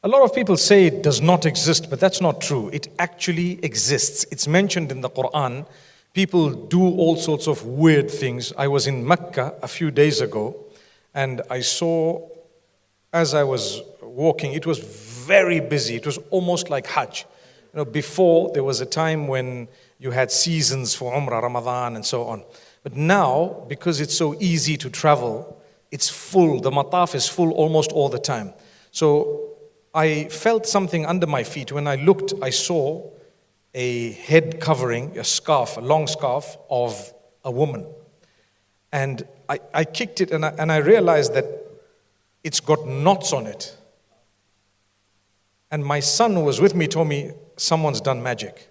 A lot of people say it does not exist, but that's not true. It actually exists. It's mentioned in the Quran. People do all sorts of weird things. I was in Mecca a few days ago, and I saw, as I was walking, it was very busy. It was almost like Hajj. Before, there was a time when you had seasons for Umrah, Ramadan, and so on. But now, because it's so easy to travel, it's full. The mataf is full almost all the time. So I felt something under my feet. When I looked, I saw a head covering, a scarf, a long scarf of a woman. And I kicked it and I realized that it's got knots on it. And my son who was with me told me, someone's done magic.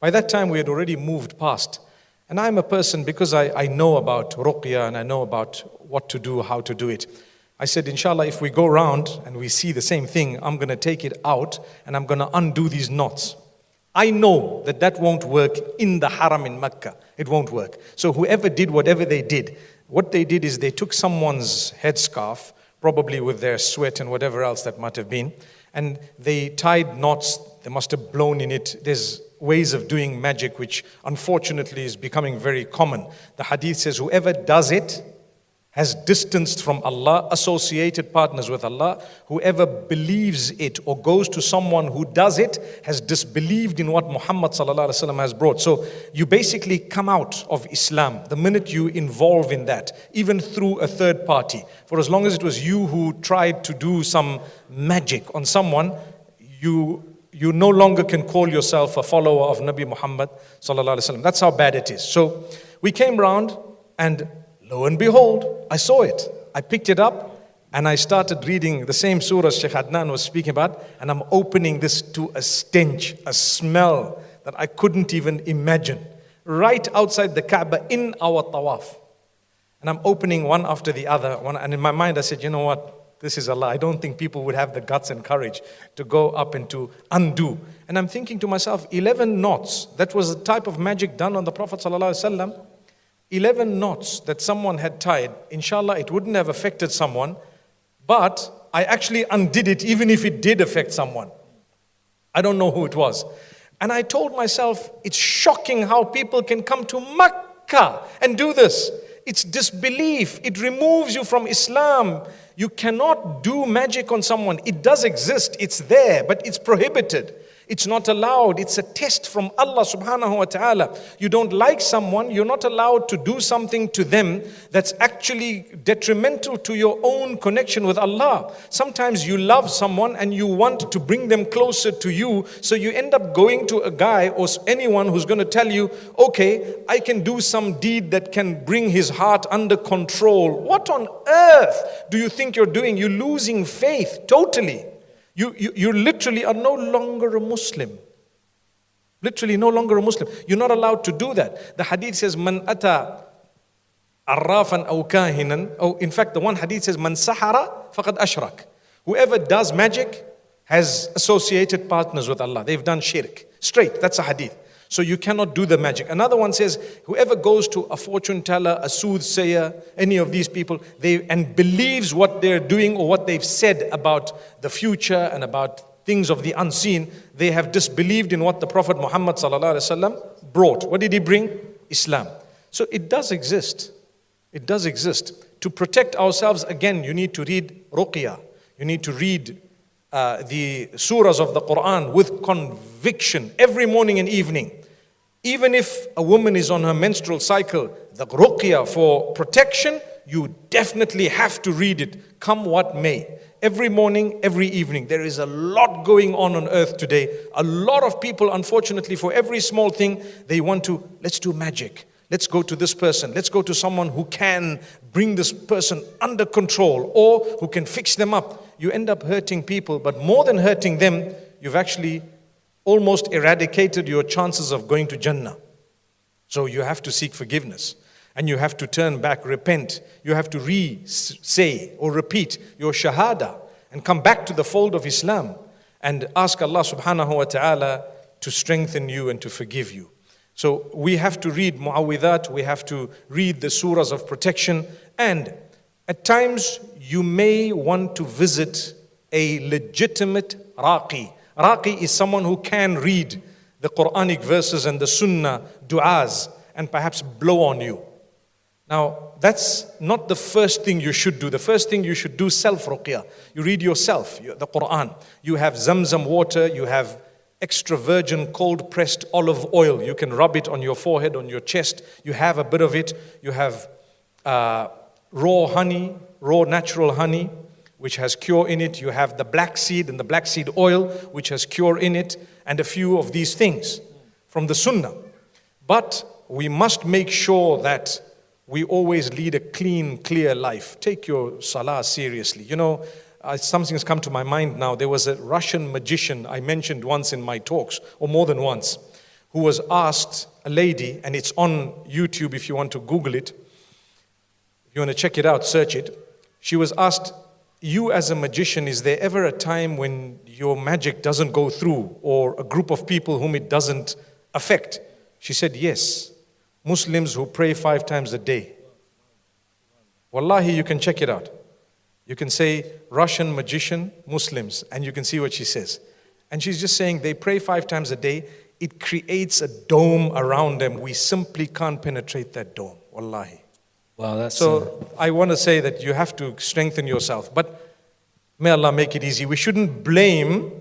By that time, we had already moved past. And I'm a person, because I know about ruqya and I know about what to do, how to do it. I said, inshallah, if we go around and we see the same thing, I'm going to take it out and I'm going to undo these knots. I know that that won't work in the haram in Mecca. It won't work. So whoever did whatever they did, what they did is they took someone's headscarf, probably with their sweat and whatever else that might have been, and they tied knots. They must have blown in it. There's ways of doing magic which unfortunately is becoming very common. The hadith says whoever does it has distanced from Allah, associated partners with Allah. Whoever believes it or goes to someone who does it has disbelieved in what Muhammad sallallahu alaihi wasallam has brought. So you basically come out of Islam the minute you involve in that, even through a third party. For as long as it was you who tried to do some magic on someone, you no longer can call yourself a follower of Nabi Muhammad sallallahu alaihi wasallam. That's how bad it is. So we came round and lo and behold, I saw it. I picked it up and I started reading the same surah Sheikh Adnan was speaking about, and I'm opening this to a stench, a smell that I couldn't even imagine. Right outside the Kaaba in our tawaf. And I'm opening one after the other. And in my mind I said, you know what? This is Allah. I don't think people would have the guts and courage to go up and to undo. And I'm thinking to myself, 11 knots. That was the type of magic done on the Prophet sallallahu alaihi wasallam. 11 knots that someone had tied, inshallah, it wouldn't have affected someone, but I actually undid it even if it did affect someone. I don't know who it was. And I told myself, it's shocking how people can come to Mecca and do this. It's disbelief. It removes you from Islam. You cannot do magic on someone. It does exist. It's there, but it's prohibited. It's not allowed. It's a test from Allah subhanahu wa ta'ala. You don't like someone, you're not allowed to do something to them that's actually detrimental to your own connection with Allah. Sometimes you love someone and you want to bring them closer to you, so you end up going to a guy or anyone who's going to tell you, okay, I can do some deed that can bring his heart under control. What on earth do you think you're doing? You're losing faith totally. You literally are no longer a Muslim. Literally no longer a Muslim. You're not allowed to do that. The hadith says, Man ata arrafan aw kahinan. Oh, in fact, the one hadith says, Man sahara faqad ashrak. Whoever does magic has associated partners with Allah. They've done shirk. Straight, that's a hadith. So you cannot do the magic. Another one says, whoever goes to a fortune teller, a soothsayer, any of these people, and believes what they're doing or what they've said about the future and about things of the unseen, they have disbelieved in what the Prophet Muhammad sallallahu alaihi wasallam brought. What did he bring? Islam. So it does exist. It does exist. To protect ourselves, again, you need to read ruqya. You need to read the surahs of the Quran with conviction every morning and evening. Even if a woman is on her menstrual cycle, the ruqya for protection, you definitely have to read it, come what may. Every morning, every evening. There is a lot going on earth today. A lot of people, unfortunately, for every small thing, they want to, let's do magic. Let's go to this person. Let's go to someone who can bring this person under control or who can fix them up. You end up hurting people, but more than hurting them, you've actually almost eradicated your chances of going to Jannah. So you have to seek forgiveness and you have to turn back, repent. You have to say or repeat your shahada and come back to the fold of Islam and ask Allah subhanahu wa ta'ala to strengthen you and to forgive you. So we have to read mu'awwidhat, we have to read the surahs of protection, and at times you may want to visit a legitimate raqi. Raqi is someone who can read the Quranic verses and the Sunnah du'as and perhaps blow on you. Now, that's not the first thing you should do. The first thing you should do, self-ruqyah. You read yourself, the Quran. You have Zamzam water, you have extra virgin cold pressed olive oil. You can rub it on your forehead, on your chest. You have a bit of it. You have raw honey, raw natural honey, which has cure in it. You have the black seed and the black seed oil, which has cure in it, and a few of these things from the Sunnah. But we must make sure that we always lead a clean, clear life. Take your salah seriously. You know, something's come to my mind now. There was a Russian magician I mentioned once in my talks, or more than once, who was asked, a lady, and it's on YouTube if you want to Google it. If you want to check it out, search it. She was asked, you as a magician, is there ever a time when your magic doesn't go through, or a group of people whom it doesn't affect? She said, yes. Muslims who pray 5 times a day. Wallahi, you can check it out. You can say Russian magician, Muslims, and you can see what she says. And she's just saying they pray 5 times a day. It creates a dome around them. We simply can't penetrate that dome. Wallahi. Wow, that's so I want to say that you have to strengthen yourself. But may Allah make it easy. We shouldn't blame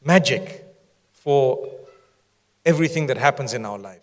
magic for everything that happens in our lives.